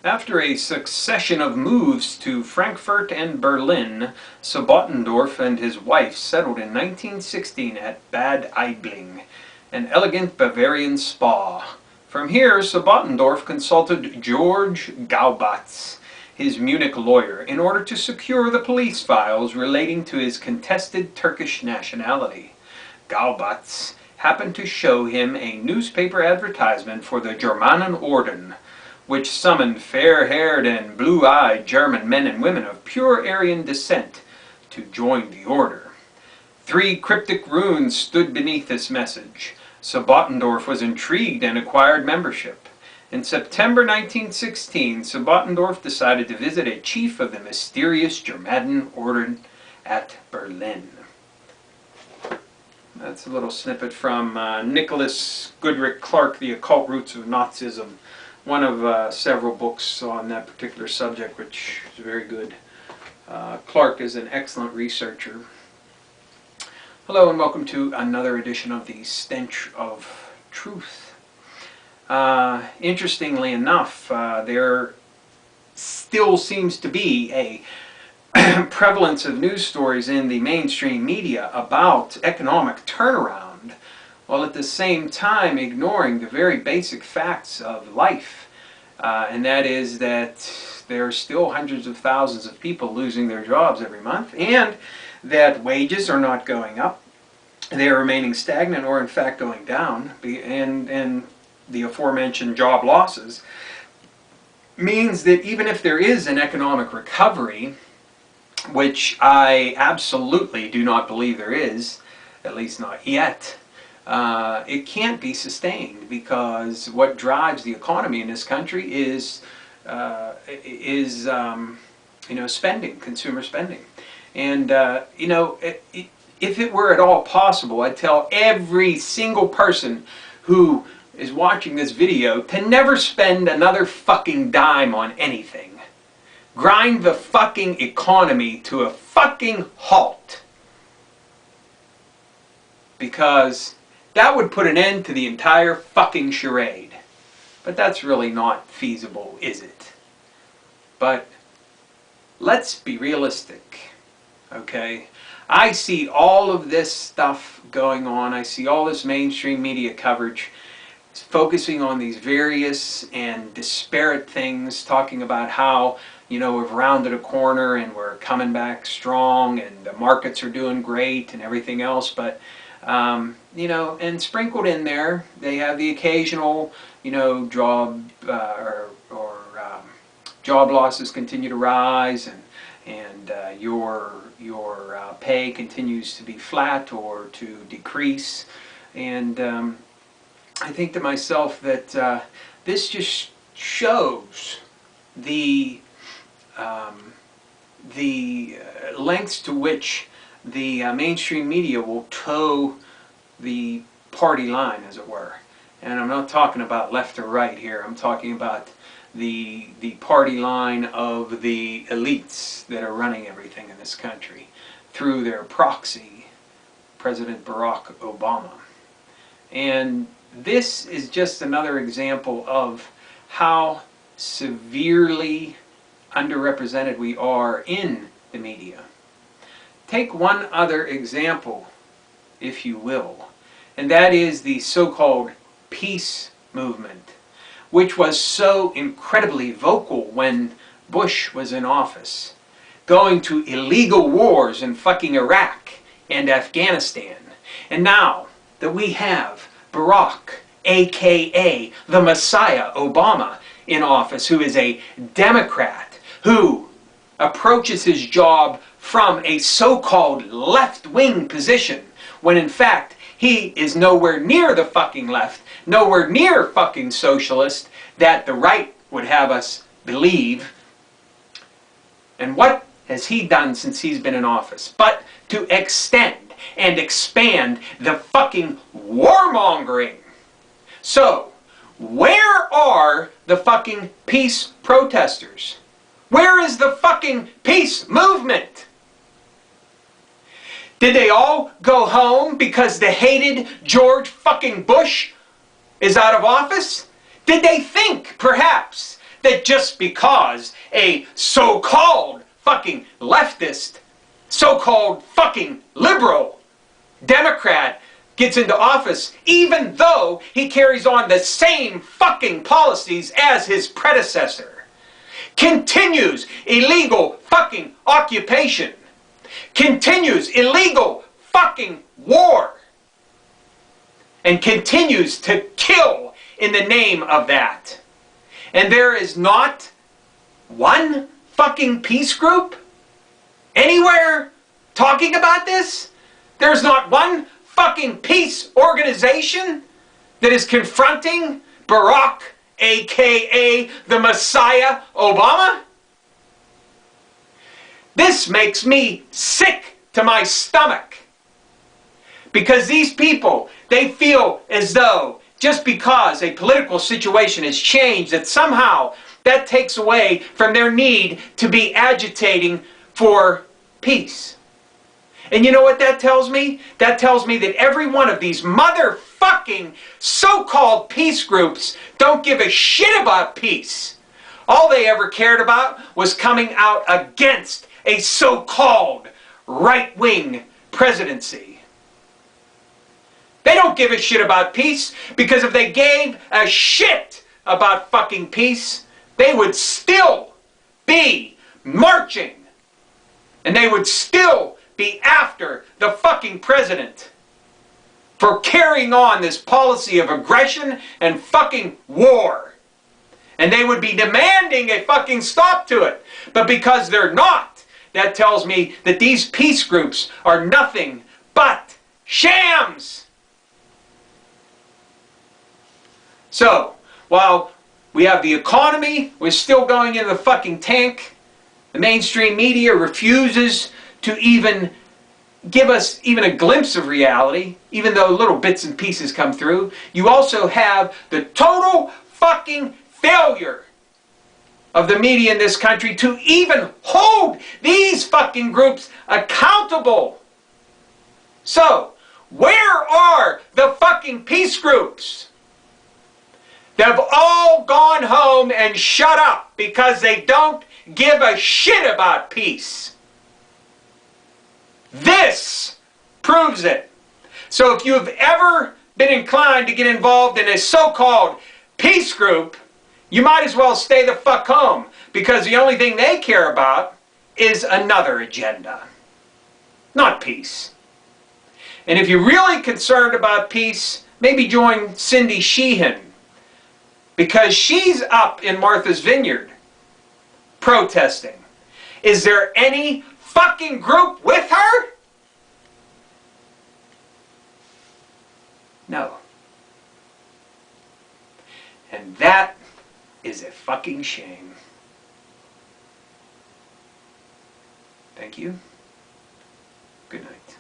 After a succession of moves to Frankfurt and Berlin, Sobottendorf and his wife settled in 1916 at Bad Aibling, an elegant Bavarian spa. From here, Sobottendorf consulted George Gaubatz, his Munich lawyer, in order to secure the police files relating to his contested Turkish nationality. Gaubatz happened to show him a newspaper advertisement for the Germanenorden, which summoned fair-haired and blue-eyed German men and women of pure Aryan descent to join the order. 3 cryptic runes stood beneath this message. Sobottendorf was intrigued and acquired membership. In September 1916, Sobottendorf decided to visit a chief of the mysterious Germanenorden at Berlin. That's a little snippet from Nicholas Goodrick Clark, The Occult Roots of Nazism, one of several books on that particular subject, which is very good. Clark is an excellent researcher. Hello and welcome to another edition of the Stench of Truth. Interestingly enough, there still seems to be a prevalence of news stories in the mainstream media about economic turnaround, while at the same time ignoring the very basic facts of life. And that is that there are still hundreds of thousands of people losing their jobs every month, and that wages are not going up. They are remaining stagnant or in fact going down, and the aforementioned job losses means that even if there is an economic recovery, which I absolutely do not believe there is, at least not yet, it can't be sustained, because what drives the economy in this country is spending, consumer spending. And if it were at all possible, I'd tell every single person who is watching this video to never spend another fucking dime on anything. Grind the fucking economy to a fucking halt, because that would put an end to the entire fucking charade. But that's really not feasible, is it? But let's be realistic, okay? I see all of this stuff going on. I see all this mainstream media coverage focusing on these various and disparate things, talking about how, we've rounded a corner and we're coming back strong and the markets are doing great and everything else. But and sprinkled in there, they have the occasional, job job losses continue to rise, and your pay continues to be flat or to decrease. And I think to myself that this just shows the lengths to which the mainstream media will toe the party line, as it were. And I'm not talking about left or right here. I'm talking about the party line of the elites that are running everything in this country through their proxy, President Barack Obama. And this is just another example of how severely underrepresented we are in the media. Take one other example, if you will, and that is the so-called peace movement, which was so incredibly vocal when Bush was in office, going to illegal wars in fucking Iraq and Afghanistan. And now that we have Barack, aka the Messiah Obama, in office, who is a Democrat, who approaches his job from a so-called left-wing position, when in fact he is nowhere near the fucking left, nowhere near fucking socialist that the right would have us believe. And what has he done since he's been in office but to extend and expand the fucking warmongering? So, where are the fucking peace protesters? Where is the fucking peace movement? Did they all go home because the hated George fucking Bush is out of office? Did they think, perhaps, that just because a so-called fucking leftist, so-called fucking liberal Democrat gets into office, even though he carries on the same fucking policies as his predecessor, continues illegal fucking occupation, continues illegal fucking war, and continues to kill in the name of that. And there is not one fucking peace group anywhere talking about this. There's not one fucking peace organization that is confronting Barack, aka the Messiah, Obama. This makes me sick to my stomach. Because these people, they feel as though just because a political situation has changed, that somehow that takes away from their need to be agitating for peace. And you know what that tells me? That tells me that every one of these motherfucking so-called peace groups don't give a shit about peace. All they ever cared about was coming out against a so-called right-wing presidency. They don't give a shit about peace, because if they gave a shit about fucking peace, they would still be marching. And they would still be after the fucking president for carrying on this policy of aggression and fucking war. And they would be demanding a fucking stop to it. But because they're not, that tells me that these peace groups are nothing but shams. So, while we have the economy, we're still going in the fucking tank. The mainstream media refuses to even give us even a glimpse of reality, even though little bits and pieces come through. You also have the total fucking failure of the media in this country to even hold these fucking groups accountable. So, where are the fucking peace groups? They've all gone home and shut up because they don't give a shit about peace. This proves it. So if you've ever been inclined to get involved in a so-called peace group, you might as well stay the fuck home, because the only thing they care about is another agenda, not peace. And if you're really concerned about peace, maybe join Cindy Sheehan, because she's up in Martha's Vineyard protesting. Is there any fucking group with her? No. And that is a fucking shame. Thank you. Good night.